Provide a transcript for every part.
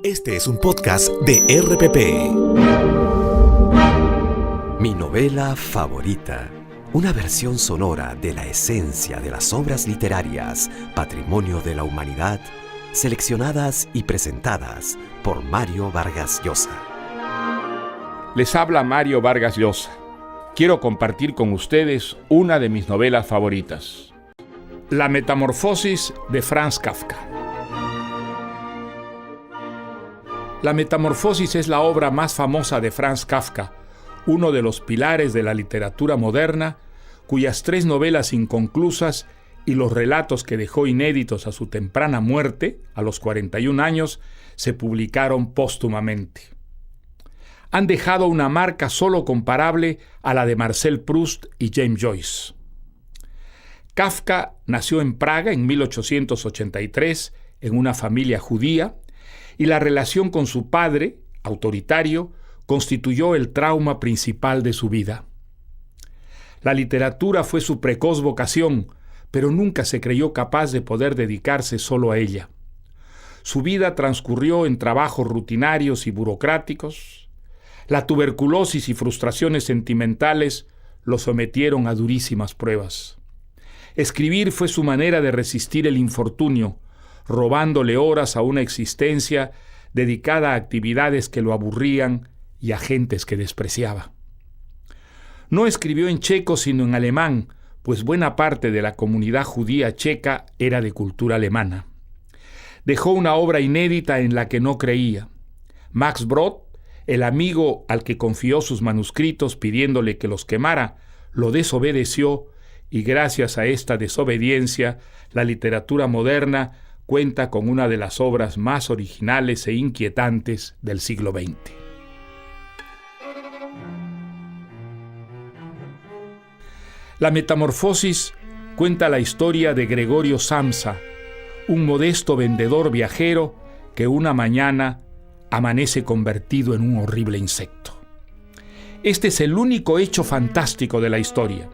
Este es un podcast de RPP. Mi novela favorita. Una versión sonora de la esencia de las obras literarias, patrimonio de la humanidad, seleccionadas y presentadas por Mario Vargas Llosa. Les habla Mario Vargas Llosa. Quiero compartir con ustedes una de mis novelas favoritas. La Metamorfosis de Franz Kafka. La Metamorfosis es la obra más famosa de Franz Kafka, uno de los pilares de la literatura moderna, cuyas 3 novelas inconclusas y los relatos que dejó inéditos a su temprana muerte, a los 41 años, se publicaron póstumamente. Han dejado una marca solo comparable a la de Marcel Proust y James Joyce. Kafka nació en Praga en 1883 en una familia judía, y la relación con su padre, autoritario, constituyó el trauma principal de su vida. La literatura fue su precoz vocación, pero nunca se creyó capaz de poder dedicarse solo a ella. Su vida transcurrió en trabajos rutinarios y burocráticos. La tuberculosis y frustraciones sentimentales lo sometieron a durísimas pruebas. Escribir fue su manera de resistir el infortunio, robándole horas a una existencia dedicada a actividades que lo aburrían y a gentes que despreciaba. No escribió en checo sino en alemán, pues buena parte de la comunidad judía checa era de cultura alemana. Dejó una obra inédita en la que no creía. Max Brod, el amigo al que confió sus manuscritos pidiéndole que los quemara, lo desobedeció y gracias a esta desobediencia, la literatura moderna cuenta con una de las obras más originales e inquietantes del siglo XX. La Metamorfosis cuenta la historia de Gregorio Samsa, un modesto vendedor viajero que una mañana amanece convertido en un horrible insecto. Este es el único hecho fantástico de la historia.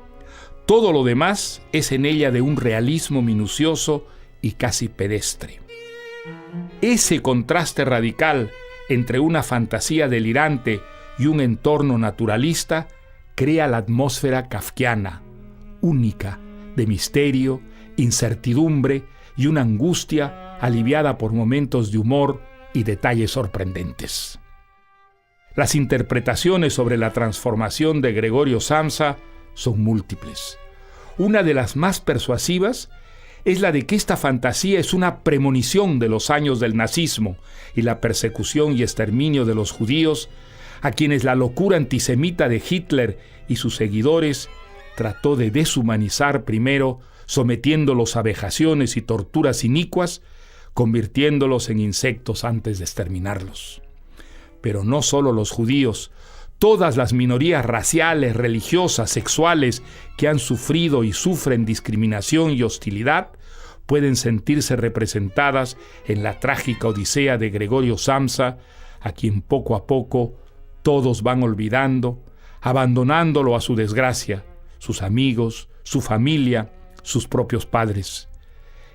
Todo lo demás es en ella de un realismo minucioso y casi pedestre. Ese contraste radical entre una fantasía delirante y un entorno naturalista crea la atmósfera kafkiana, única, de misterio, incertidumbre y una angustia aliviada por momentos de humor y detalles sorprendentes. Las interpretaciones sobre la transformación de Gregorio Samsa son múltiples. Una de las más persuasivas es la de que esta fantasía es una premonición de los años del nazismo y la persecución y exterminio de los judíos, a quienes la locura antisemita de Hitler y sus seguidores trató de deshumanizar primero, sometiéndolos a vejaciones y torturas inicuas, convirtiéndolos en insectos antes de exterminarlos. Pero no solo los judíos, todas las minorías raciales, religiosas, sexuales que han sufrido y sufren discriminación y hostilidad pueden sentirse representadas en la trágica odisea de Gregorio Samsa, a quien poco a poco todos van olvidando, abandonándolo a su desgracia, sus amigos, su familia, sus propios padres.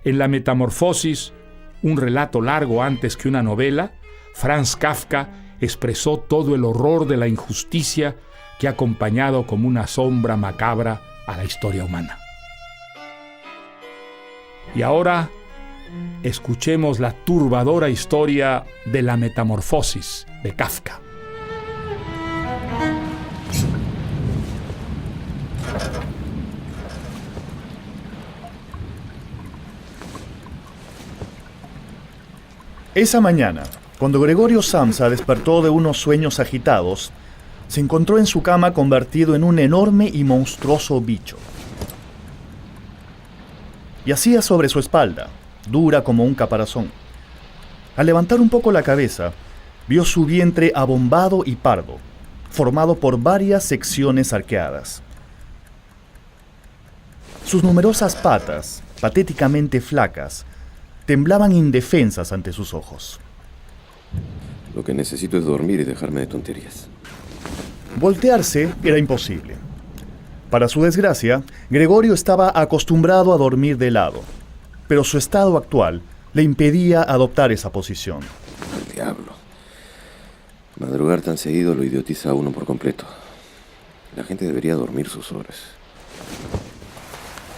En La Metamorfosis, un relato largo antes que una novela, Franz Kafka expresó todo el horror de la injusticia que ha acompañado como una sombra macabra a la historia humana. Y ahora, escuchemos la turbadora historia de La Metamorfosis de Kafka. Esa mañana, cuando Gregorio Samsa despertó de unos sueños agitados, se encontró en su cama convertido en un enorme y monstruoso bicho. Yacía sobre su espalda, dura como un caparazón. Al levantar un poco la cabeza, vio su vientre abombado y pardo, formado por varias secciones arqueadas. Sus numerosas patas, patéticamente flacas, temblaban indefensas ante sus ojos. Lo que necesito es dormir y dejarme de tonterías. Voltearse era imposible. Para su desgracia, Gregorio estaba acostumbrado a dormir de lado, pero su estado actual le impedía adoptar esa posición. diablo. Madrugar tan seguido lo idiotiza a uno por completo. La gente debería dormir sus horas.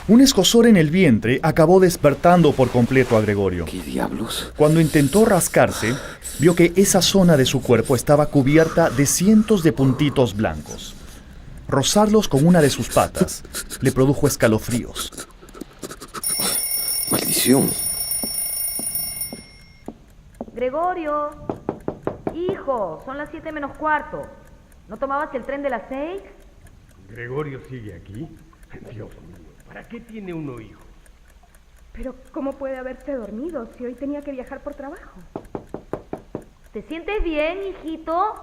Un escozor en el vientre acabó despertando por completo a Gregorio. ¿Qué diablos? Cuando intentó rascarse, vio que esa zona de su cuerpo estaba cubierta de cientos de puntitos blancos. Rozarlos con una de sus patas le produjo escalofríos. ¡Maldición! Gregorio, hijo, son las 7 menos cuarto. ¿No tomabas el tren de las 6? ¿Gregorio sigue aquí? Dios mío, ¿para qué tiene uno hijo? Pero, ¿cómo puede haberse dormido si hoy tenía que viajar por trabajo? ¿Te sientes bien, hijito?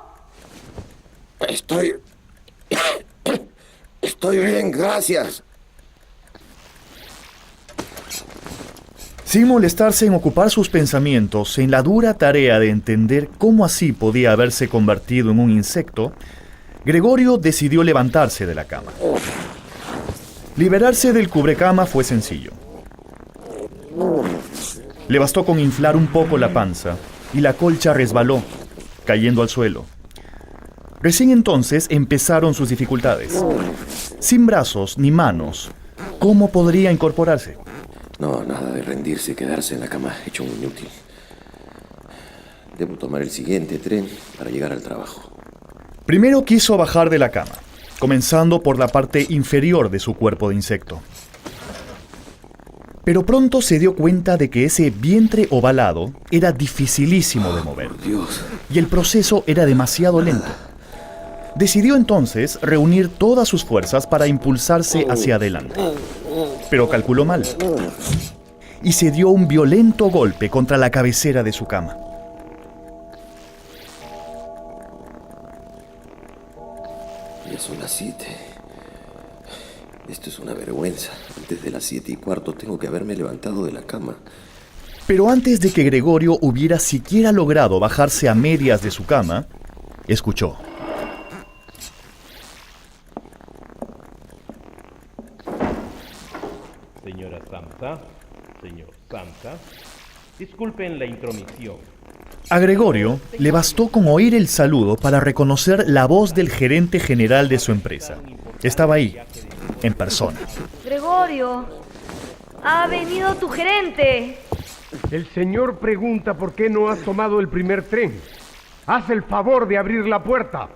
Estoy bien, gracias. Sin molestarse en ocupar sus pensamientos en la dura tarea de entender cómo así podía haberse convertido en un insecto, Gregorio decidió levantarse de la cama. Liberarse del cubrecama fue sencillo. Le bastó con inflar un poco la panza y la colcha resbaló, cayendo al suelo. Recién entonces empezaron sus dificultades. Sin brazos ni manos, ¿cómo podría incorporarse? No, nada de rendirse y quedarse en la cama hecho un inútil. Debo tomar el siguiente tren para llegar al trabajo. Primero quiso bajar de la cama, comenzando por la parte inferior de su cuerpo de insecto. Pero pronto se dio cuenta de que ese vientre ovalado era dificilísimo de mover. Por Dios. Y el proceso era demasiado lento. Decidió entonces reunir todas sus fuerzas para impulsarse hacia adelante. Pero calculó mal. Y se dio un violento golpe contra la cabecera de su cama. Ya son las 7. Esto es una vergüenza. Antes de las 7:15 tengo que haberme levantado de la cama. Pero antes de que Gregorio hubiera siquiera logrado bajarse a medias de su cama, escuchó. Señora Samsa, señor Samsa, disculpen la intromisión. A Gregorio le bastó con oír el saludo para reconocer la voz del gerente general de su empresa. Estaba ahí, en persona. Gregorio, ha venido tu gerente. El señor pregunta por qué no has tomado el primer tren. Haz el favor de abrir la puerta.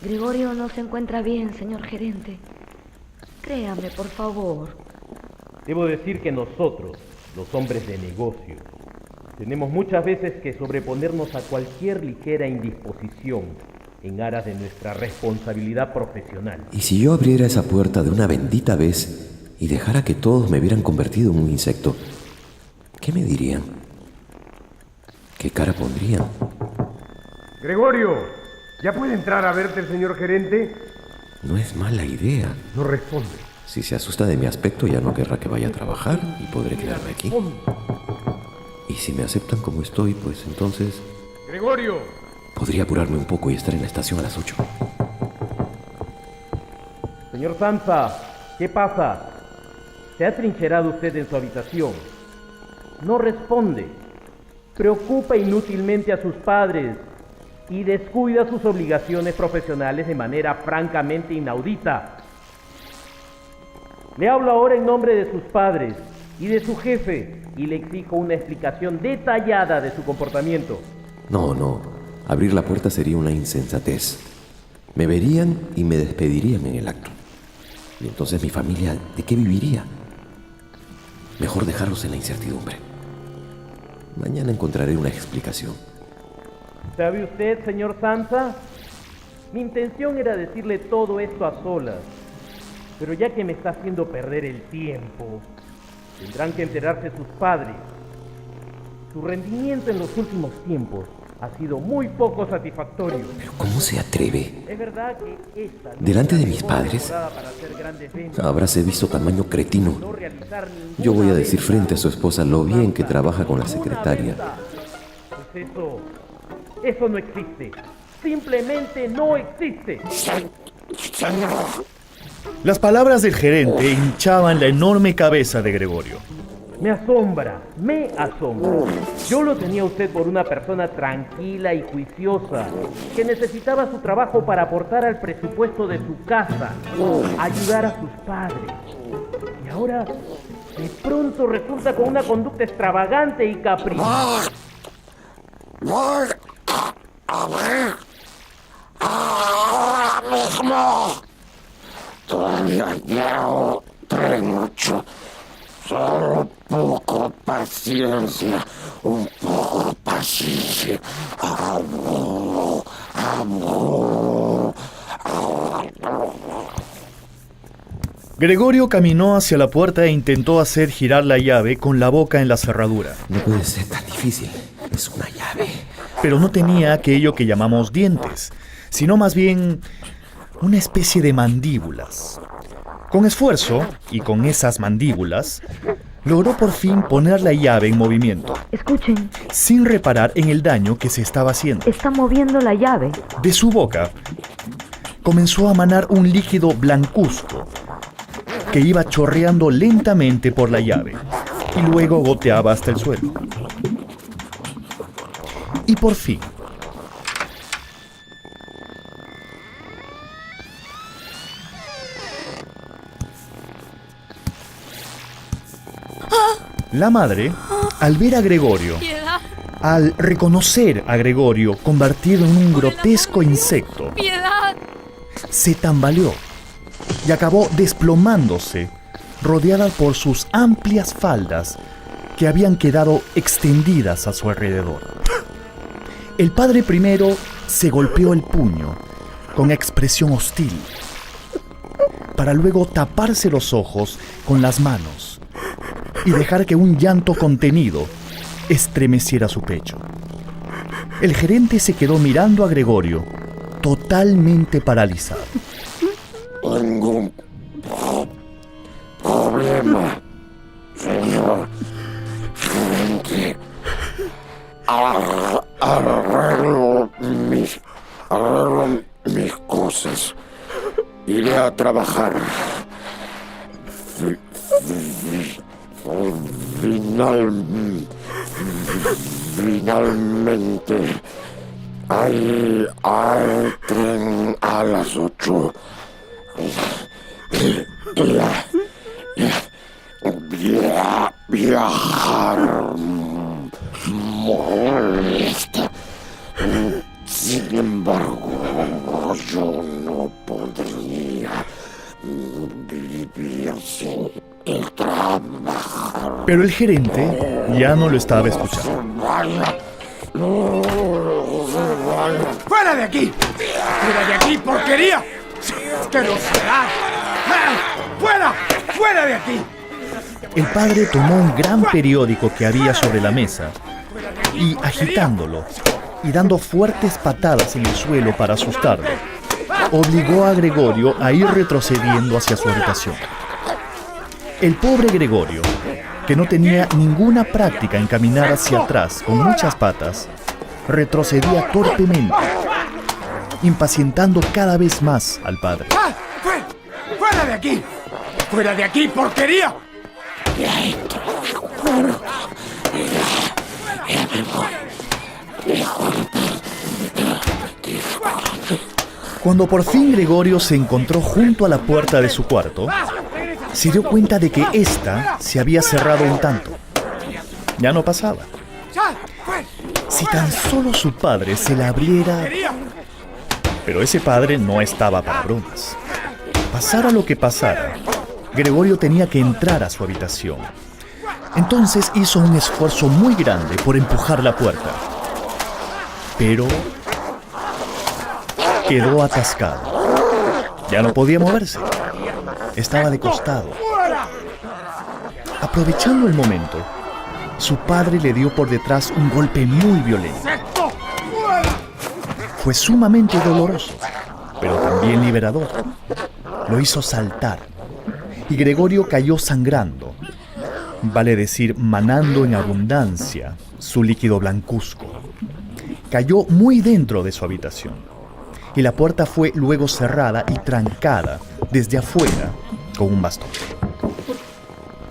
Gregorio no se encuentra bien, señor gerente. Créame, por favor. Debo decir que nosotros, los hombres de negocio, tenemos muchas veces que sobreponernos a cualquier ligera indisposición en aras de nuestra responsabilidad profesional. ¿Y si yo abriera esa puerta de una bendita vez y dejara que todos me hubieran convertido en un insecto? ¿Qué me dirían? ¿Qué cara pondrían? Gregorio, ¿ya puede entrar a verte el señor gerente? No es mala idea. No responde. Si se asusta de mi aspecto, ya no querrá que vaya a trabajar y podré quedarme aquí. Y si me aceptan como estoy, pues entonces Gregorio. podría apurarme un poco y estar en la estación a las 8. Señor Samsa, ¿qué pasa? ¿Se ha trincherado usted en su habitación? No responde. Preocupa inútilmente a sus padres y descuida sus obligaciones profesionales de manera francamente inaudita. Le hablo ahora en nombre de sus padres y de su jefe y le exijo una explicación detallada de su comportamiento. No. Abrir la puerta sería una insensatez. Me verían y me despedirían en el acto. Y entonces mi familia, ¿de qué viviría? Mejor dejarlos en la incertidumbre. Mañana encontraré una explicación. ¿Sabe usted, señor Samsa? Mi intención era decirle todo esto a solas, pero ya que me está haciendo perder el tiempo, tendrán que enterarse sus padres. Su rendimiento en los últimos tiempos ha sido muy poco satisfactorio. ¿Pero cómo se atreve? Es verdad que esta no ¿Delante es de la mis mejor padres? temporada para hacer grandes ventas. Habráse visto tamaño cretino. No realizar ninguna Yo voy a decir venta. frente a su esposa lo bien que trabaja con la secretaria. Pues eso no existe. Simplemente no existe. Las palabras del gerente hinchaban la enorme cabeza de Gregorio. Me asombra. Yo lo tenía a usted por una persona tranquila y juiciosa, que necesitaba su trabajo para aportar al presupuesto de su casa, ayudar a sus padres. Y ahora, de pronto resulta con una conducta extravagante y caprichosa. Voy a ver ahora mismo. Todavía llevo 3 noches. Solo un poco de paciencia. Gregorio caminó hacia la puerta e intentó hacer girar la llave con la boca en la cerradura. No puede ser tan difícil. Es una llave. Pero no tenía aquello que llamamos dientes, sino más bien una especie de mandíbulas. Con esfuerzo, y con esas mandíbulas, logró por fin poner la llave en movimiento, Escuchen, sin reparar en el daño que se estaba haciendo. está moviendo la llave. De su boca comenzó a manar un líquido blancuzco que iba chorreando lentamente por la llave y luego goteaba hasta el suelo. Y por fin, la madre, al ver a Gregorio, al reconocer a Gregorio convertido en un grotesco insecto, se tambaleó y acabó desplomándose, rodeada por sus amplias faldas que habían quedado extendidas a su alrededor. El padre primero se golpeó el puño con expresión hostil, para luego taparse los ojos con las manos y dejar que un llanto contenido estremeciera su pecho. El gerente se quedó mirando a Gregorio, totalmente paralizado. Ningún problema, señor gerente. Arreglo mis cosas. Iré a trabajar. Finalmente, hay tren a las 8. Viajar molesta. Sin embargo, yo no podría vivir sin el trabajar. Pero el gerente ya no lo estaba escuchando. Vaya, no se vaya. ¡Fuera de aquí! ¡Fuera de aquí, porquería! ¡Asquerosidad! ¡Fuera! ¡Fuera de aquí! El padre tomó un gran periódico que había sobre la mesa y, agitándolo y dando fuertes patadas en el suelo para asustarlo, obligó a Gregorio a ir retrocediendo hacia su habitación. El pobre Gregorio, que no tenía ninguna práctica en caminar hacia atrás con muchas patas, retrocedía torpemente, impacientando cada vez más al padre. ¡Fuera de aquí! ¡Fuera de aquí, porquería! Cuando por fin Gregorio se encontró junto a la puerta de su cuarto, se dio cuenta de que ésta se había cerrado un tanto. Ya no pasaba. Si tan solo su padre se la abriera... Pero ese padre no estaba para bromas. Pasara lo que pasara, Gregorio tenía que entrar a su habitación. Entonces hizo un esfuerzo muy grande por empujar la puerta. Pero quedó atascado. Ya no podía moverse. Estaba de costado. Aprovechando el momento, su padre le dio por detrás un golpe muy violento. Fue sumamente doloroso, pero también liberador. Lo hizo saltar y Gregorio cayó sangrando, vale decir, manando en abundancia su líquido blancuzco. Cayó muy dentro de su habitación y la puerta fue luego cerrada y trancada desde afuera con un bastón.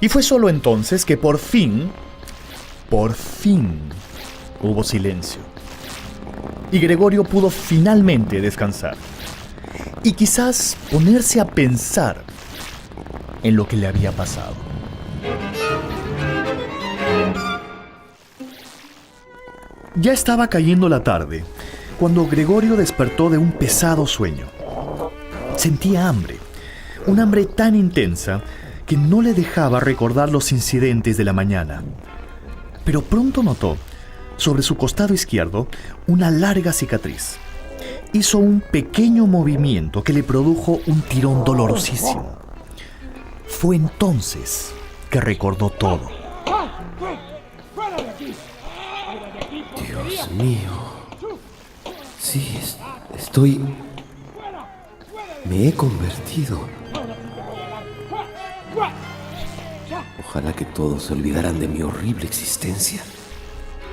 Y fue solo entonces que por fin, hubo silencio. Y Gregorio pudo finalmente descansar. Y quizás ponerse a pensar en lo que le había pasado. Ya estaba cayendo la tarde cuando Gregorio despertó de un pesado sueño. Sentía hambre, un hambre tan intensa que no le dejaba recordar los incidentes de la mañana. Pero pronto notó, sobre su costado izquierdo, una larga cicatriz. Hizo un pequeño movimiento que le produjo un tirón dolorosísimo. Fue entonces que recordó todo. Dios mío. Sí, estoy... Me he convertido. Ojalá que todos se olvidaran de mi horrible existencia.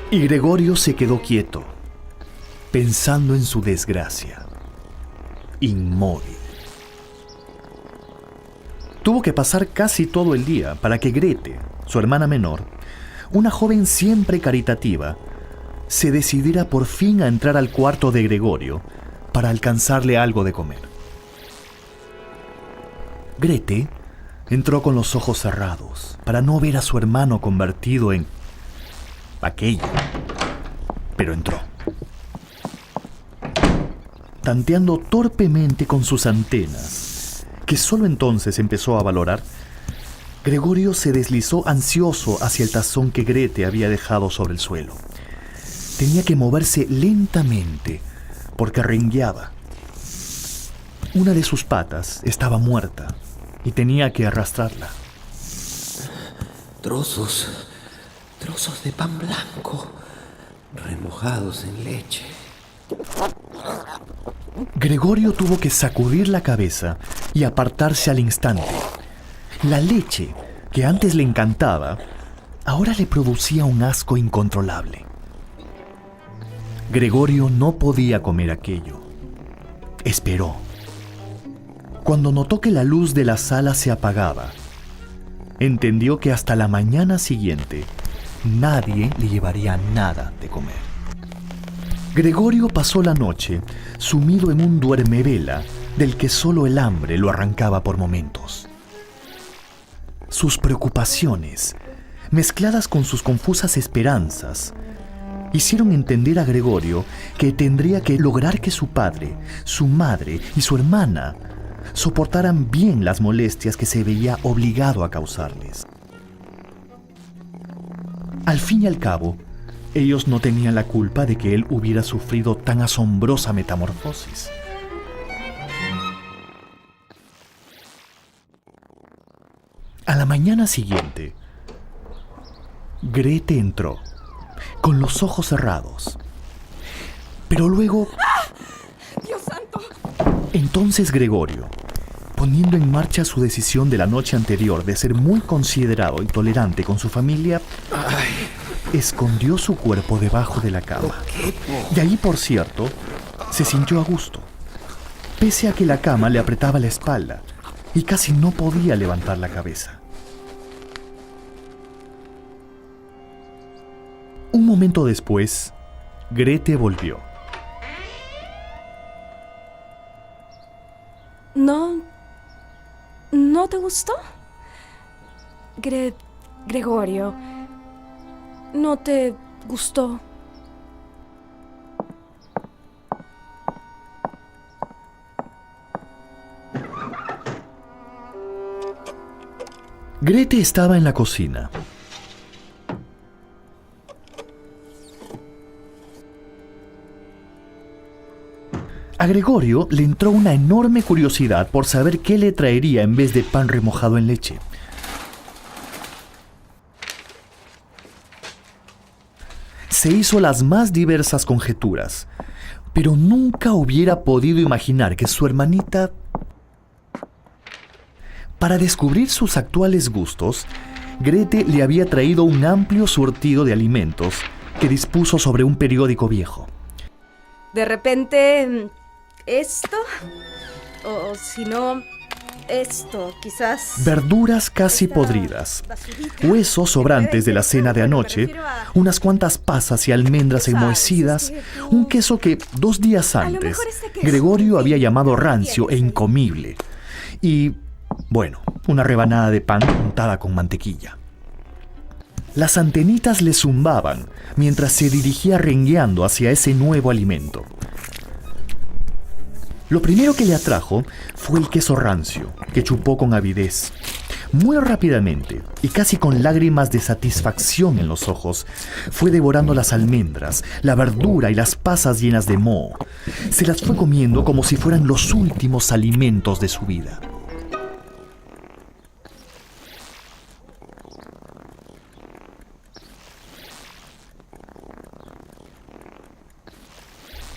Y Gregorio se quedó quieto, pensando en su desgracia, inmóvil. Tuvo que pasar casi todo el día para que Grete, su hermana menor, una joven siempre caritativa, se decidiera por fin a entrar al cuarto de Gregorio para alcanzarle algo de comer. Grete entró con los ojos cerrados para no ver a su hermano convertido en aquello, pero entró. Tanteando torpemente con sus antenas, que solo entonces empezó a valorar, Gregorio se deslizó ansioso hacia el tazón que Grete había dejado sobre el suelo. Tenía que moverse lentamente porque rengueaba. Una de sus patas estaba muerta y tenía que arrastrarla. Trozos de pan blanco, remojados en leche. Gregorio tuvo que sacudir la cabeza y apartarse al instante. La leche, que antes le encantaba, ahora le producía un asco incontrolable. Gregorio no podía comer aquello. Esperó. Cuando notó que la luz de la sala se apagaba, entendió que hasta la mañana siguiente nadie le llevaría nada de comer. Gregorio pasó la noche sumido en un duermevela del que solo el hambre lo arrancaba por momentos. Sus preocupaciones, mezcladas con sus confusas esperanzas, hicieron entender a Gregorio que tendría que lograr que su padre, su madre y su hermana soportaran bien las molestias que se veía obligado a causarles. Al fin y al cabo, ellos no tenían la culpa de que él hubiera sufrido tan asombrosa metamorfosis. A la mañana siguiente, Grete entró, con los ojos cerrados. Pero luego... ¡Dios santo! Entonces Gregorio, poniendo en marcha su decisión de la noche anterior de ser muy considerado y tolerante con su familia, escondió su cuerpo debajo de la cama. Y ahí, por cierto, se sintió a gusto, pese a que la cama le apretaba la espalda y casi no podía levantar la cabeza. Un momento después, Grete volvió. ¿No te gustó? Gregorio, ¿no te gustó? Grete estaba en la cocina. A Gregorio le entró una enorme curiosidad por saber qué le traería en vez de pan remojado en leche. Se hizo las más diversas conjeturas, pero nunca hubiera podido imaginar que su hermanita... Para descubrir sus actuales gustos, Grete le había traído un amplio surtido de alimentos que dispuso sobre un periódico viejo. De repente, esto, o si no, Esto, quizás... Verduras casi podridas, huesos sobrantes de la cena de anoche, unas cuantas pasas y almendras enmohecidas, un queso que 2 días antes Gregorio había llamado rancio e incomible, y, bueno, una rebanada de pan untada con mantequilla. Las antenitas le zumbaban mientras se dirigía rengueando hacia ese nuevo alimento. Lo primero que le atrajo fue el queso rancio, que chupó con avidez. Muy rápidamente, y casi con lágrimas de satisfacción en los ojos, fue devorando las almendras, la verdura y las pasas llenas de moho. Se las fue comiendo como si fueran los últimos alimentos de su vida.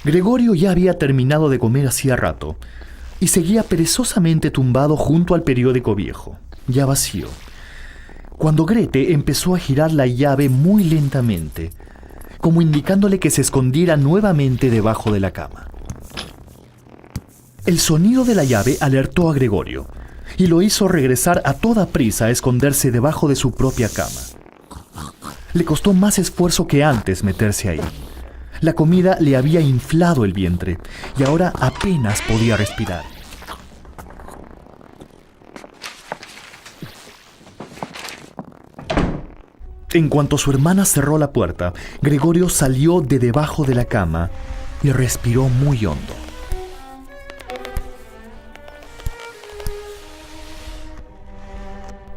Gregorio ya había terminado de comer hacía rato y seguía perezosamente tumbado junto al periódico viejo, ya vacío, cuando Grete empezó a girar la llave muy lentamente, como indicándole que se escondiera nuevamente debajo de la cama. El sonido de la llave alertó a Gregorio y lo hizo regresar a toda prisa a esconderse debajo de su propia cama. Le costó más esfuerzo que antes meterse ahí. La comida le había inflado el vientre y ahora apenas podía respirar. En cuanto su hermana cerró la puerta, Gregorio salió de debajo de la cama y respiró muy hondo.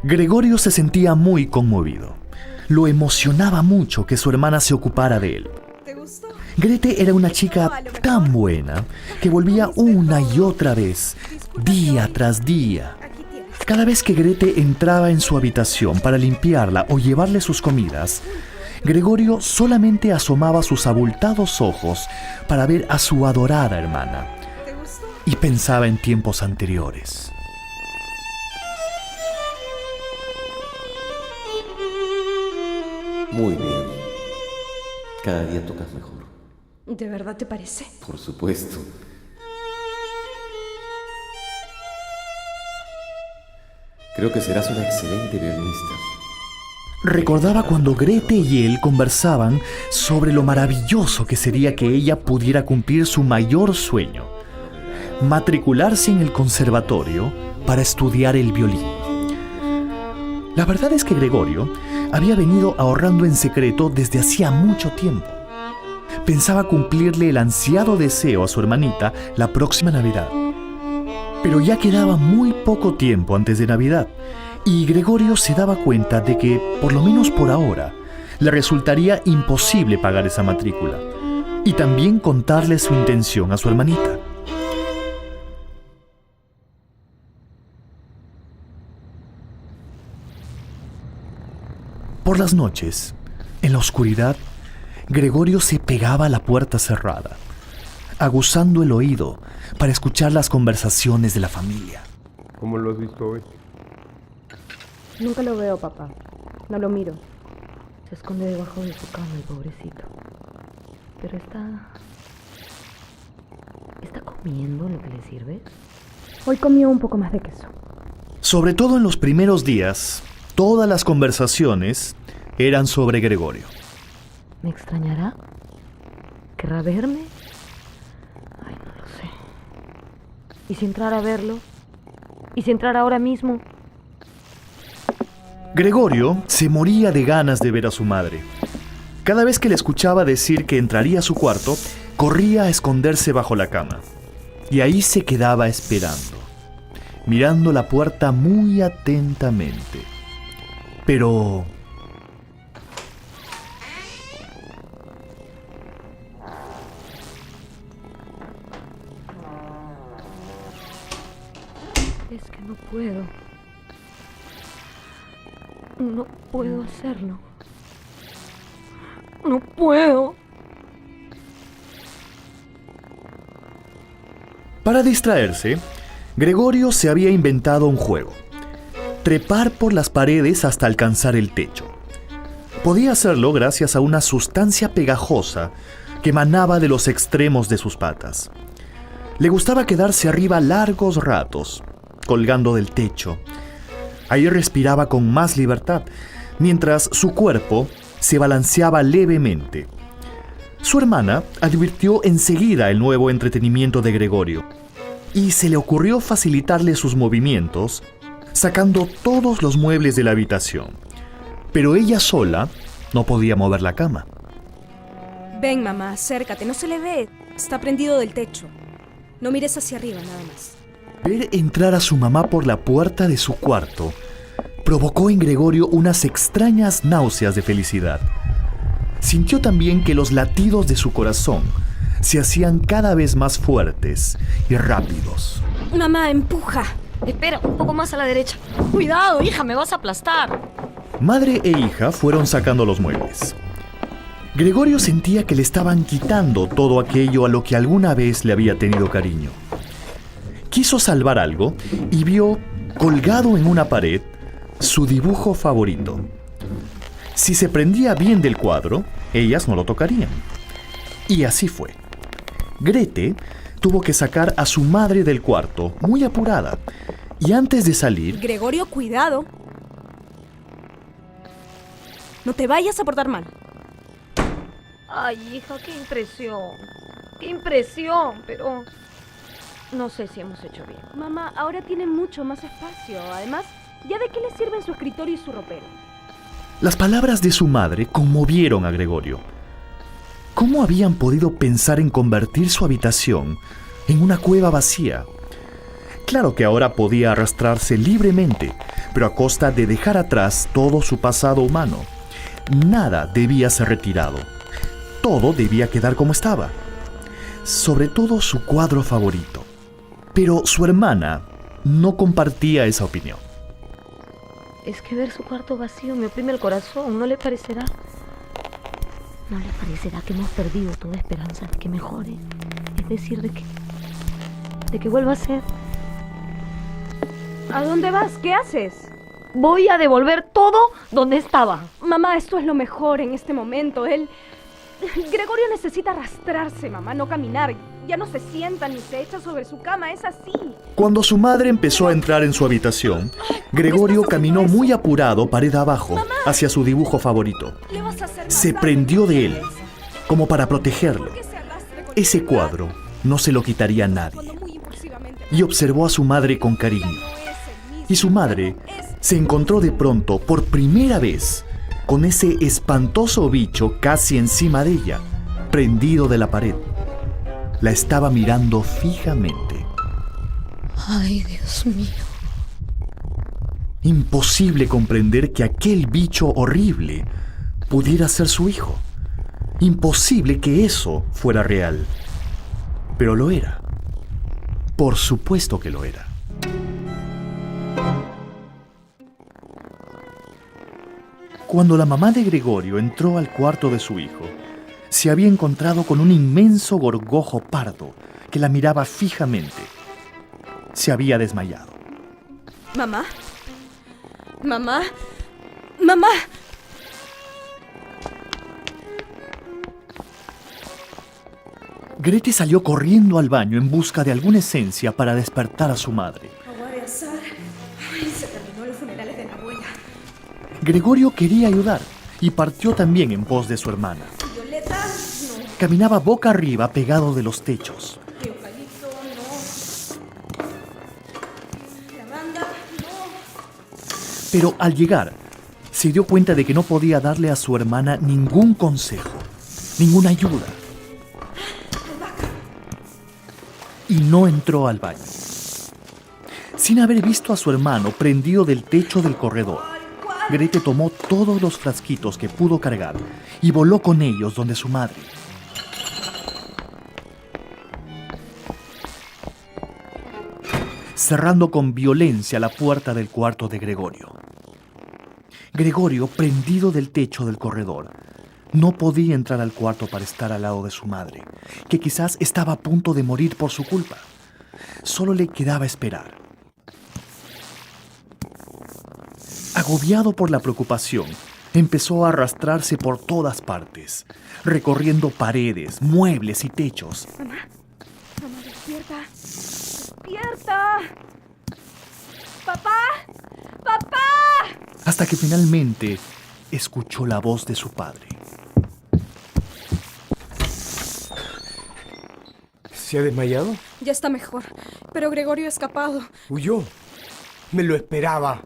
Gregorio se sentía muy conmovido. Lo emocionaba mucho que su hermana se ocupara de él. Grete era una chica tan buena que volvía una y otra vez, día tras día. Cada vez que Grete entraba en su habitación para limpiarla o llevarle sus comidas, Gregorio solamente asomaba sus abultados ojos para ver a su adorada hermana y pensaba en tiempos anteriores. Muy bien. Cada día tocas mejor. ¿De verdad te parece? Por supuesto. Creo que serás una excelente violinista. Recordaba cuando Grete y él conversaban sobre lo maravilloso que sería que ella pudiera cumplir su mayor sueño: matricularse en el conservatorio para estudiar el violín. La verdad es que Gregorio había venido ahorrando en secreto desde hacía mucho tiempo. Pensaba cumplirle el ansiado deseo a su hermanita la próxima Navidad. Pero ya quedaba muy poco tiempo antes de Navidad, y Gregorio se daba cuenta de que, por lo menos por ahora, le resultaría imposible pagar esa matrícula, y también contarle su intención a su hermanita. Por las noches, en la oscuridad, Gregorio se pegaba a la puerta cerrada, aguzando el oído para escuchar las conversaciones de la familia. ¿Cómo lo has visto hoy? Nunca lo veo, papá. No lo miro. Se esconde debajo de su cama, el pobrecito. Pero ¿Está comiendo lo que le sirve? Hoy comió un poco más de queso. Sobre todo en los primeros días, todas las conversaciones eran sobre Gregorio. ¿Me extrañará? ¿Querrá verme? Ay, no lo sé. ¿Y si entrara a verlo? ¿Y si entrara ahora mismo? Gregorio se moría de ganas de ver a su madre. Cada vez que le escuchaba decir que entraría a su cuarto, corría a esconderse bajo la cama. Y ahí se quedaba esperando, mirando la puerta muy atentamente. Pero... Es que no puedo. No puedo hacerlo. No puedo. Para distraerse, Gregorio se había inventado un juego: trepar por las paredes hasta alcanzar el techo. Podía hacerlo gracias a una sustancia pegajosa que emanaba de los extremos de sus patas. Le gustaba quedarse arriba largos ratos, colgando del techo. Ahí respiraba con más libertad, mientras su cuerpo se balanceaba levemente. Su hermana advirtió enseguida el nuevo entretenimiento de Gregorio y se le ocurrió facilitarle sus movimientos, sacando todos los muebles de la habitación. Pero ella sola no podía mover la cama. Ven, mamá, acércate, no se le ve. Está prendido del techo. No mires hacia arriba, nada más. Ver entrar a su mamá por la puerta de su cuarto provocó en Gregorio unas extrañas náuseas de felicidad. Sintió también que los latidos de su corazón se hacían cada vez más fuertes y rápidos. Mamá, empuja. Espera, un poco más a la derecha. Cuidado, hija, me vas a aplastar. Madre e hija fueron sacando los muebles. Gregorio sentía que le estaban quitando todo aquello a lo que alguna vez le había tenido cariño. Quiso salvar algo y vio, colgado en una pared, su dibujo favorito. Si se prendía bien del cuadro, ellas no lo tocarían. Y así fue. Grete tuvo que sacar a su madre del cuarto, muy apurada, y antes de salir... Gregorio, cuidado. No te vayas a portar mal. Ay, hija, qué impresión. Qué impresión, pero... no sé si hemos hecho bien. Mamá, ahora tiene mucho más espacio. Además, ¿ya de qué le sirven su escritorio y su ropero? Las palabras de su madre conmovieron a Gregorio. ¿Cómo habían podido pensar en convertir su habitación en una cueva vacía? Claro que ahora podía arrastrarse libremente, pero a costa de dejar atrás todo su pasado humano. Nada debía ser retirado. Todo debía quedar como estaba. Sobre todo su cuadro favorito. Pero su hermana no compartía esa opinión. Es que ver su cuarto vacío me oprime el corazón, ¿no le parecerá? ¿No le parecerá que hemos perdido toda esperanza de que mejore? Es decir, de que vuelva a ser. ¿A dónde vas? ¿Qué haces? Voy a devolver todo donde estaba. Mamá, esto es lo mejor en este momento. Gregorio necesita arrastrarse, mamá, no caminar. Ya no se sienta ni se echa sobre su cama, es así. Cuando su madre empezó a entrar en su habitación, Gregorio caminó muy apurado pared abajo hacia su dibujo favorito. Se prendió de él, como para protegerlo. Ese cuadro no se lo quitaría a nadie. Y observó a su madre con cariño. Y su madre se encontró de pronto, por primera vez, con ese espantoso bicho casi encima de ella, prendido de la pared. La estaba mirando fijamente. Ay, Dios mío. Imposible comprender que aquel bicho horrible pudiera ser su hijo. Imposible que eso fuera real. Pero lo era. Por supuesto que lo era. Cuando la mamá de Gregorio entró al cuarto de su hijo, se había encontrado con un inmenso gorgojo pardo que la miraba fijamente. Se había desmayado. ¿Mamá? ¿Mamá? ¡Mamá! Grete salió corriendo al baño en busca de alguna esencia para despertar a su madre. Agua de azar. Ay, se terminó los funerales de la abuela. Gregorio quería ayudar y partió también en pos de su hermana. Violeta, no. Caminaba boca arriba pegado de los techos. Eucalipto, no. Lavanda, no. Pero al llegar, se dio cuenta de que no podía darle a su hermana ningún consejo, ninguna ayuda. Y no entró al baño. Sin haber visto a su hermano prendido del techo del corredor, Grete tomó todos los frasquitos que pudo cargar y voló con ellos donde su madre. Cerrando con violencia la puerta del cuarto de Gregorio. Gregorio, prendido del techo del corredor, no podía entrar al cuarto para estar al lado de su madre, que quizás estaba a punto de morir por su culpa. Solo le quedaba esperar. Agobiado por la preocupación, empezó a arrastrarse por todas partes, recorriendo paredes, muebles y techos. Mamá, despierta. ¡Despierta! ¡Papá! ¡Papá! Hasta que finalmente escuchó la voz de su padre. ¿Se ha desmayado? Ya está mejor, pero Gregorio ha escapado. Huyó. Me lo esperaba.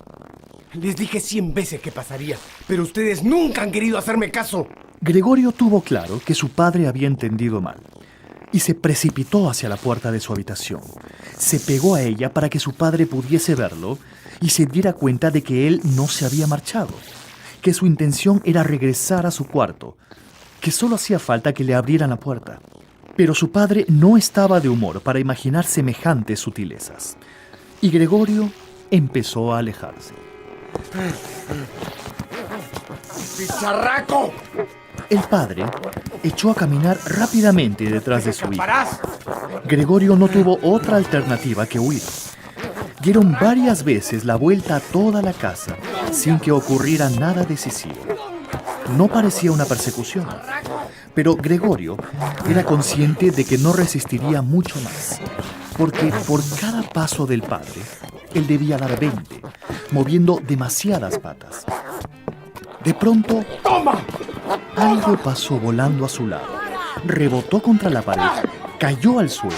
Les dije 100 veces que pasaría, pero ustedes nunca han querido hacerme caso. Gregorio tuvo claro que su padre había entendido mal y se precipitó hacia la puerta de su habitación. Se pegó a ella para que su padre pudiese verlo y se diera cuenta de que él no se había marchado, que su intención era regresar a su cuarto, que solo hacía falta que le abrieran la puerta. Pero su padre no estaba de humor para imaginar semejantes sutilezas, y Gregorio empezó a alejarse. ¡Bicharraco! El padre echó a caminar rápidamente detrás de su hijo. Gregorio no tuvo otra alternativa que huir. Dieron varias veces la vuelta a toda la casa sin que ocurriera nada decisivo. No parecía una persecución, pero Gregorio era consciente de que no resistiría mucho más, porque por cada paso del padre, él debía dar 20, moviendo demasiadas patas. De pronto, algo pasó volando a su lado, rebotó contra la pared, cayó al suelo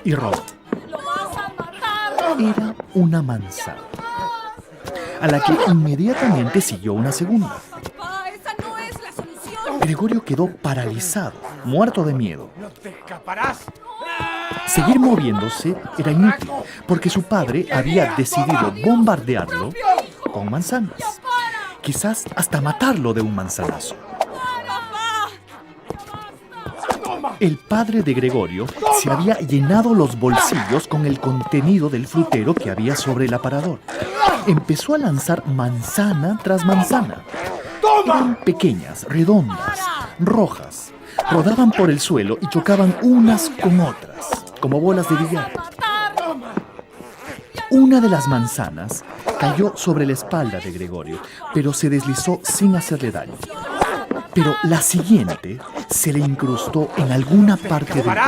y rodó. Era una manzana, a la que inmediatamente siguió una segunda. Gregorio quedó paralizado, muerto de miedo. ¡No te escaparás! Seguir moviéndose era inútil, porque su padre había decidido bombardearlo con manzanas. Quizás hasta matarlo de un manzanazo. El padre de Gregorio se había llenado los bolsillos con el contenido del frutero que había sobre el aparador. Empezó a lanzar manzana tras manzana. Eran pequeñas, redondas, rojas. Rodaban por el suelo y chocaban unas con otras, como bolas de billar. Una de las manzanas cayó sobre la espalda de Gregorio, pero se deslizó sin hacerle daño. Pero la siguiente se le incrustó en alguna parte del cuerpo.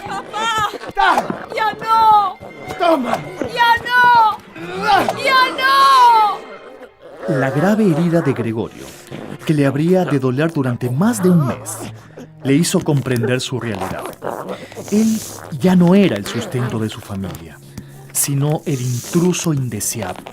¡Papá! ¡Ya no! ¡Toma! ¡Ya no! ¡Ya no! La grave herida de Gregorio, que le habría de doler durante más de un mes, le hizo comprender su realidad. Él ya no era el sustento de su familia, sino el intruso indeseable.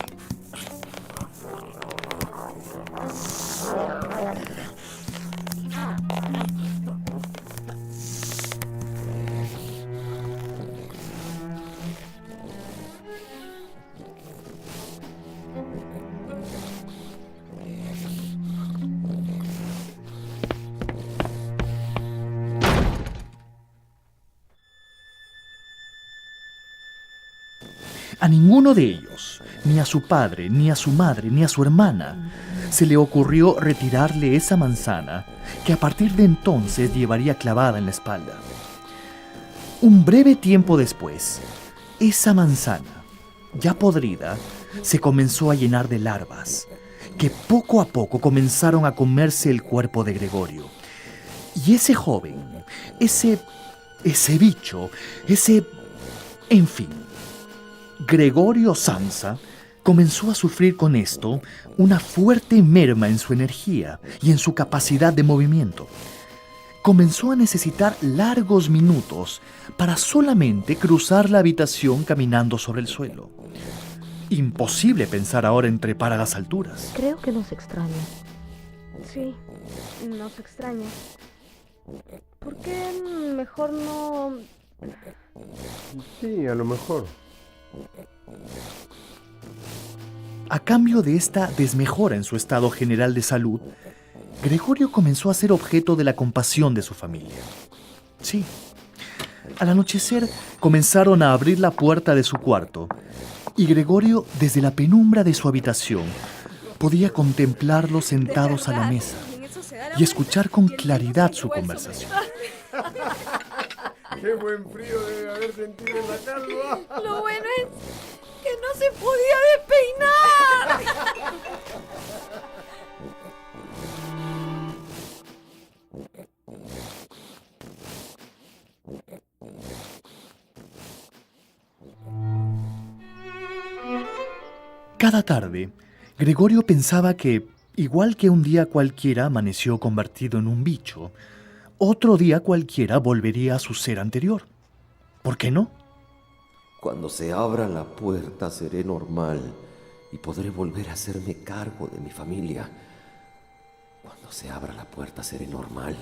A ninguno de ellos, ni a su padre, ni a su madre, ni a su hermana, se le ocurrió retirarle esa manzana que a partir de entonces llevaría clavada en la espalda. Un breve tiempo después, esa manzana, ya podrida, se comenzó a llenar de larvas, que poco a poco comenzaron a comerse el cuerpo de Gregorio. Y ese joven, ese bicho, en fin, Gregorio Samsa comenzó a sufrir con esto una fuerte merma en su energía y en su capacidad de movimiento. Comenzó a necesitar largos minutos para solamente cruzar la habitación caminando sobre el suelo. Imposible pensar ahora en trepar a las alturas. Creo que nos extraña. Sí, nos extraña. ¿Por qué mejor no...? Sí, a lo mejor. A cambio de esta desmejora en su estado general de salud, Gregorio comenzó a ser objeto de la compasión de su familia. Sí, al anochecer comenzaron a abrir la puerta de su cuarto y Gregorio, desde la penumbra de su habitación, podía contemplarlos sentados a la mesa y escuchar con claridad su conversación. ¡Qué buen frío debe haber sentido en la calva! Lo bueno es que no se podía despeinar. Cada tarde, Gregorio pensaba que, igual que un día cualquiera amaneció convertido en un bicho, otro día cualquiera volvería a su ser anterior. ¿Por qué no? Cuando se abra la puerta seré normal y podré volver a hacerme cargo de mi familia. Cuando se abra la puerta seré normal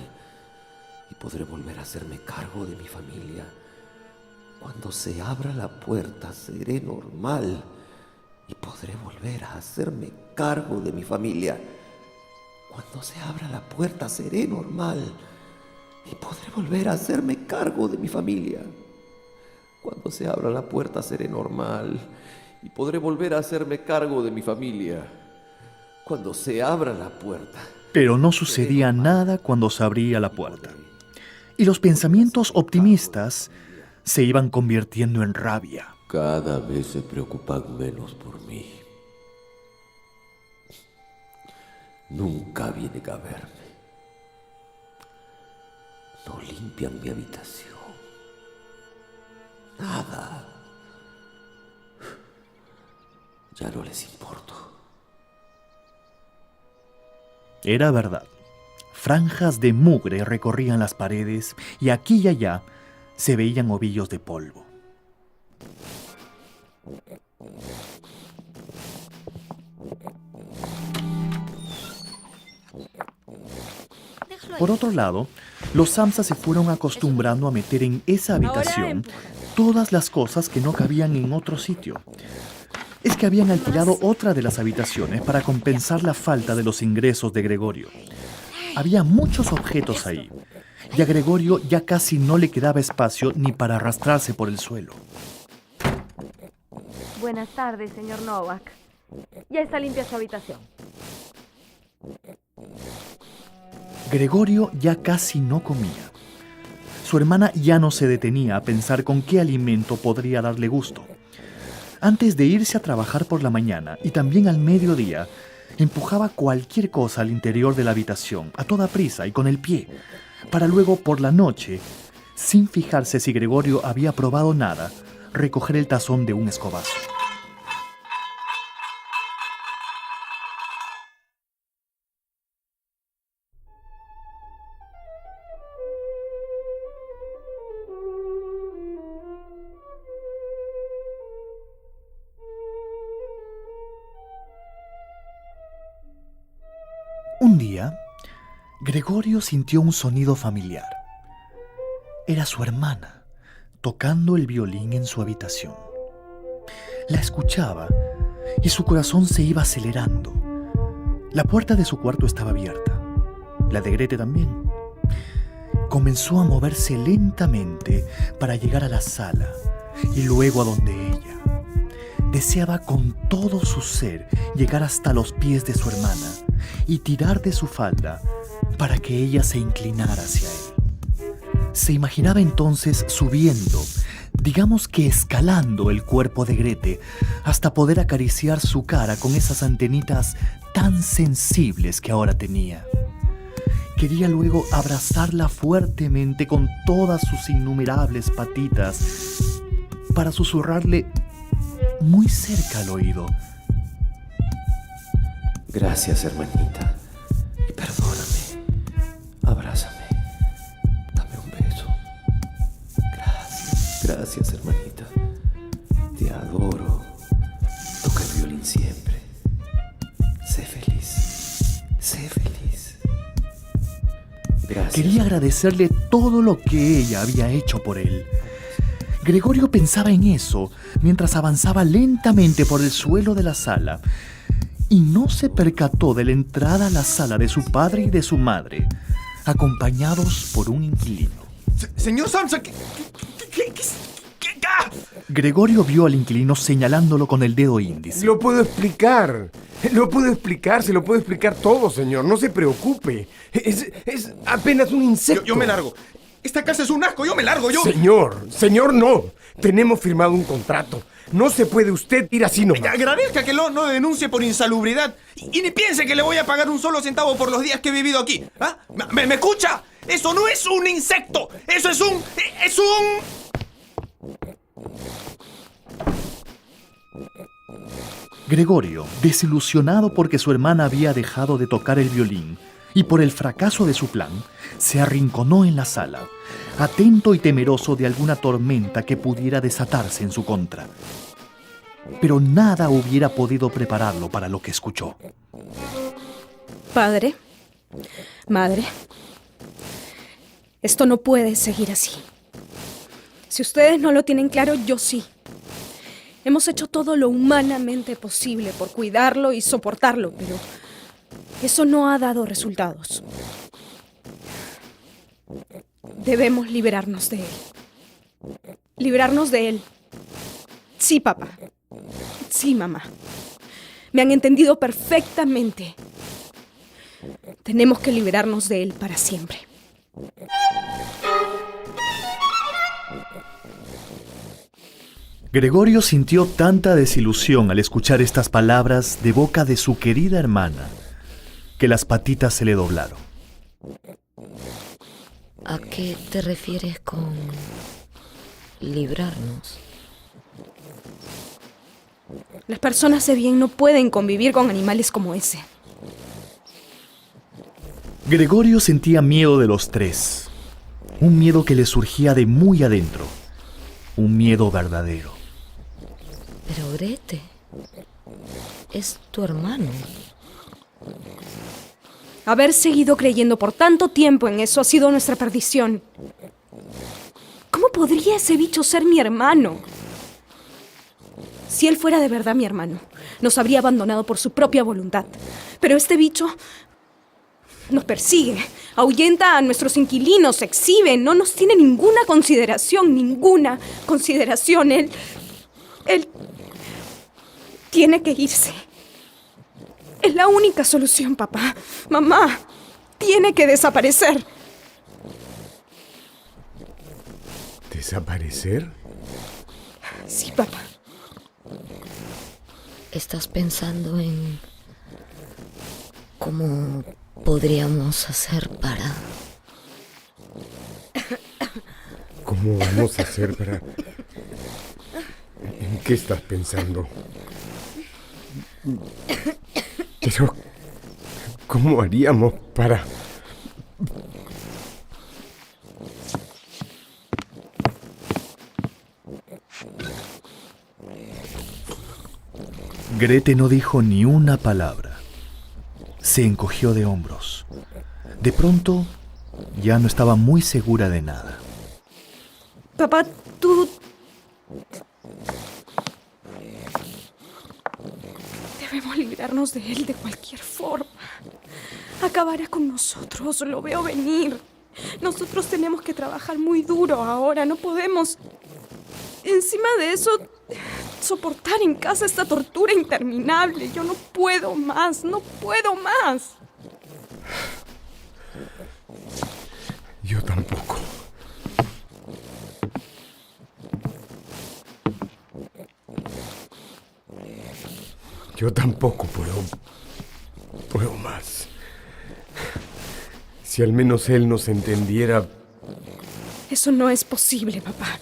y podré volver a hacerme cargo de mi familia. Cuando se abra la puerta seré normal y podré volver a hacerme cargo de mi familia. Cuando se abra la puerta seré normal y podré volver a hacerme cargo de mi familia. Cuando se abra la puerta seré normal y podré volver a hacerme cargo de mi familia. Cuando se abra la puerta. Pero no sucedía nada cuando se abría la puerta. Y los pensamientos optimistas se iban convirtiendo en rabia. Cada vez se preocupan menos por mí. Nunca vienen a verme. No limpian mi habitación. Nada. Ya no les importo. Era verdad. Franjas de mugre recorrían las paredes y aquí y allá se veían ovillos de polvo. Por otro lado, los Samsa se fueron acostumbrando a meter en esa habitación todas las cosas que no cabían en otro sitio. Es que habían alquilado otra de las habitaciones para compensar la falta de los ingresos de Gregorio. Había muchos objetos ahí, y a Gregorio ya casi no le quedaba espacio ni para arrastrarse por el suelo. Buenas tardes, señor Novak. Ya está limpia su habitación. Gregorio ya casi no comía. Su hermana ya no se detenía a pensar con qué alimento podría darle gusto. Antes de irse a trabajar por la mañana y también al mediodía, empujaba cualquier cosa al interior de la habitación, a toda prisa y con el pie, para luego por la noche, sin fijarse si Gregorio había probado nada, recoger el tazón de un escobazo. Un día, Gregorio sintió un sonido familiar. Era su hermana, tocando el violín en su habitación. La escuchaba y su corazón se iba acelerando. La puerta de su cuarto estaba abierta, la de Grete también. Comenzó a moverse lentamente para llegar a la sala y luego a donde ella. Deseaba con todo su ser llegar hasta los pies de su hermana y tirar de su falda para que ella se inclinara hacia él. Se imaginaba entonces subiendo, digamos que escalando el cuerpo de Grete hasta poder acariciar su cara con esas antenitas tan sensibles que ahora tenía. Quería luego abrazarla fuertemente con todas sus innumerables patitas para susurrarle muy cerca al oído: gracias, hermanita, y perdóname. Abrázame. Dame un beso. Gracias, hermanita. Te adoro. Toca el violín siempre. Sé feliz. Sé feliz. Gracias. Quería agradecerle todo lo que ella había hecho por él. Gregorio pensaba en eso mientras avanzaba lentamente por el suelo de la sala y no se percató de la entrada a la sala de su padre y de su madre, acompañados por un inquilino. Señor Samsa, ¿qué? Gregorio vio al inquilino señalándolo con el dedo índice. Lo puedo explicar, se lo puedo explicar todo, señor, no se preocupe. Es apenas un insecto. Yo me largo. Esta casa es un asco, yo me largo, yo... Señor, no. Tenemos firmado un contrato. No se puede usted ir así nomás. Agradezca que no denuncie por insalubridad y ni piense que le voy a pagar un solo centavo por los días que he vivido aquí. ¿Ah? ¿Me escucha? Eso no es un insecto. Eso es un... Gregorio, desilusionado porque su hermana había dejado de tocar el violín y por el fracaso de su plan, se arrinconó en la sala, atento y temeroso de alguna tormenta que pudiera desatarse en su contra. Pero nada hubiera podido prepararlo para lo que escuchó. Padre, madre, esto no puede seguir así. Si ustedes no lo tienen claro, yo sí. Hemos hecho todo lo humanamente posible por cuidarlo y soportarlo, pero eso no ha dado resultados. Debemos liberarnos de él. Librarnos de él. Sí, papá. Sí, mamá. Me han entendido perfectamente. Tenemos que liberarnos de él para siempre. Gregorio sintió tanta desilusión al escuchar estas palabras de boca de su querida hermana, que las patitas se le doblaron. ¿A qué te refieres con librarnos? Las personas de bien no pueden convivir con animales como ese. Gregorio sentía miedo de los tres, un miedo que le surgía de muy adentro, un miedo verdadero. Pero Grete, es tu hermano. Haber seguido creyendo por tanto tiempo en eso ha sido nuestra perdición. ¿Cómo podría ese bicho ser mi hermano? Si él fuera de verdad mi hermano, nos habría abandonado por su propia voluntad. Pero este bicho nos persigue, ahuyenta a nuestros inquilinos, exhibe, no nos tiene ninguna consideración. Él tiene que irse. Es la única solución, papá. Mamá, tiene que desaparecer. ¿Desaparecer? Sí, papá. ¿Estás pensando en cómo podríamos hacer para... ¿Cómo vamos a hacer para...? ¿En qué estás pensando? Pero, ¿cómo haríamos para...? Grete no dijo ni una palabra. Se encogió de hombros. De pronto, ya no estaba muy segura de nada. Papá, tú... Debemos librarnos de él de cualquier forma. Acabará con nosotros, lo veo venir. Nosotros tenemos que trabajar muy duro ahora, no podemos... Encima de eso, soportar en casa esta tortura interminable. Yo no puedo más. Yo tampoco. Yo tampoco puedo más. Si al menos él nos entendiera... Eso no es posible, papá.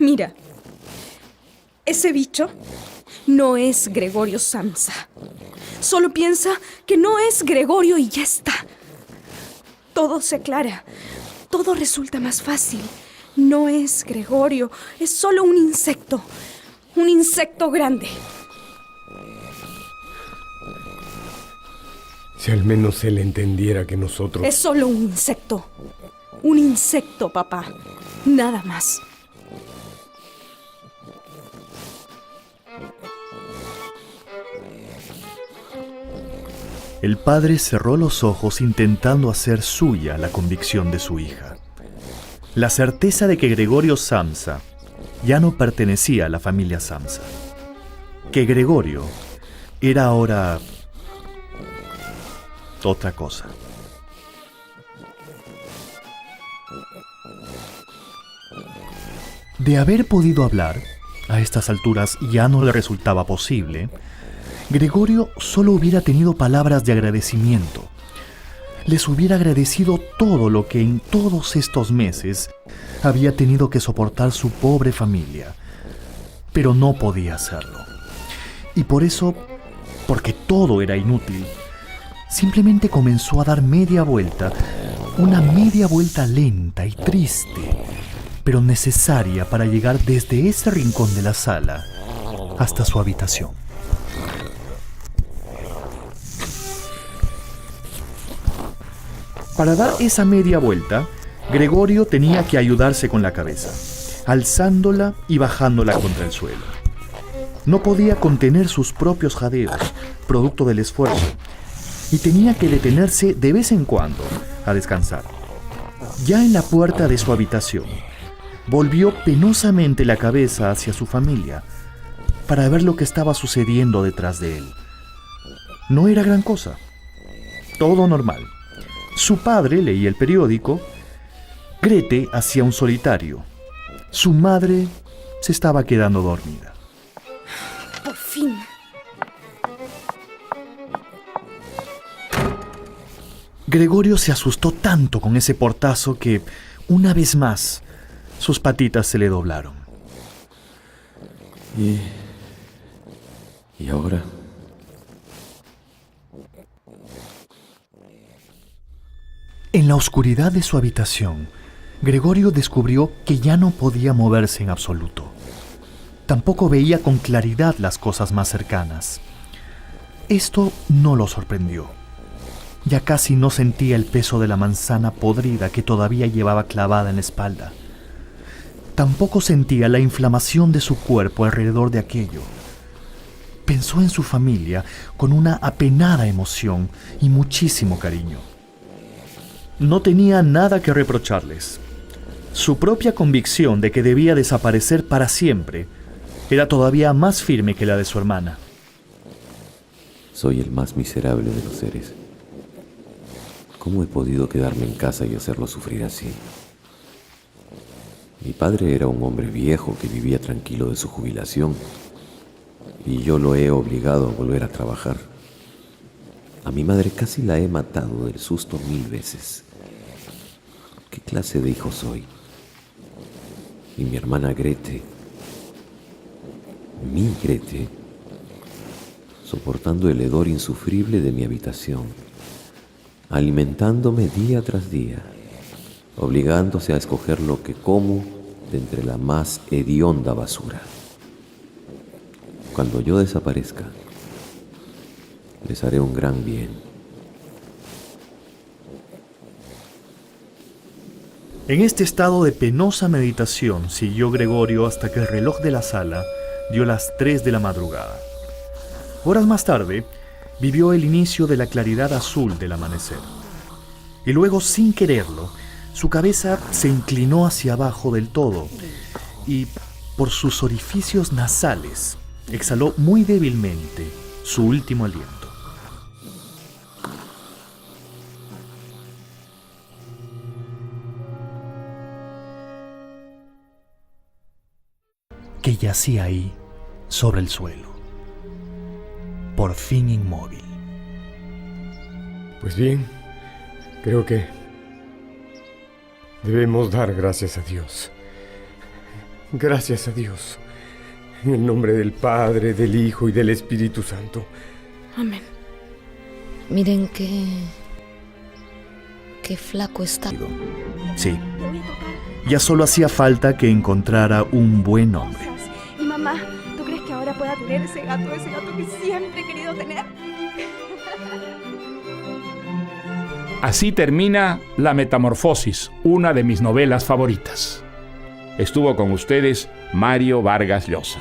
Mira, ese bicho no es Gregorio Samsa. Solo piensa que no es Gregorio y ya está. Todo se aclara. Todo resulta más fácil. No es Gregorio, es solo un insecto. Un insecto grande. Si al menos él entendiera que nosotros... Es solo un insecto. Un insecto, papá. Nada más. El padre cerró los ojos intentando hacer suya la convicción de su hija. La certeza de que Gregorio Samsa ya no pertenecía a la familia Samsa. Que Gregorio era ahora otra cosa. De haber podido hablar, a estas alturas ya no le resultaba posible, Gregorio solo hubiera tenido palabras de agradecimiento. Les hubiera agradecido todo lo que en todos estos meses había tenido que soportar su pobre familia, pero no podía hacerlo. Y por eso, porque todo era inútil, simplemente comenzó a dar media vuelta, una media vuelta lenta y triste, pero necesaria para llegar desde ese rincón de la sala hasta su habitación. Para dar esa media vuelta, Gregorio tenía que ayudarse con la cabeza, alzándola y bajándola contra el suelo. No podía contener sus propios jadeos, producto del esfuerzo, y tenía que detenerse de vez en cuando a descansar. Ya en la puerta de su habitación, volvió penosamente la cabeza hacia su familia para ver lo que estaba sucediendo detrás de él. No era gran cosa, todo normal. Su padre leía el periódico, Grete hacía un solitario, su madre se estaba quedando dormida. Por fin. Gregorio se asustó tanto con ese portazo que, una vez más, sus patitas se le doblaron. ¿Y ahora? En la oscuridad de su habitación, Gregorio descubrió que ya no podía moverse en absoluto. Tampoco veía con claridad las cosas más cercanas. Esto no lo sorprendió. Ya casi no sentía el peso de la manzana podrida que todavía llevaba clavada en la espalda. Tampoco sentía la inflamación de su cuerpo alrededor de aquello. Pensó en su familia con una apenada emoción y muchísimo cariño. No tenía nada que reprocharles. Su propia convicción de que debía desaparecer para siempre era todavía más firme que la de su hermana. Soy el más miserable de los seres. ¿Cómo he podido quedarme en casa y hacerlo sufrir así? Mi padre era un hombre viejo que vivía tranquilo de su jubilación y yo lo he obligado a volver a trabajar. A mi madre casi la he matado del susto 1000 veces. ¿Qué clase de hijo soy? Y mi hermana Grete, mi Grete, soportando el hedor insufrible de mi habitación, alimentándome día tras día, obligándose a escoger lo que como de entre la más hedionda basura. Cuando yo desaparezca, les haré un gran bien. En este estado de penosa meditación siguió Gregorio hasta que el reloj de la sala dio las 3 de la madrugada. Horas más tarde, vivió el inicio de la claridad azul del amanecer. Y luego, sin quererlo, su cabeza se inclinó hacia abajo del todo y, por sus orificios nasales, exhaló muy débilmente su último aliento. Que yacía ahí, sobre el suelo, por fin inmóvil. Pues bien, creo que debemos dar gracias a Dios. Gracias a Dios. En el nombre del Padre, del Hijo y del Espíritu Santo. Amén. Miren qué flaco está. Sí, ya solo hacía falta que encontrara un buen hombre. Y mamá, ¿tú crees que ahora pueda tener ese gato que siempre he querido tener? Así termina La Metamorfosis, una de mis novelas favoritas. Estuvo con ustedes Mario Vargas Llosa.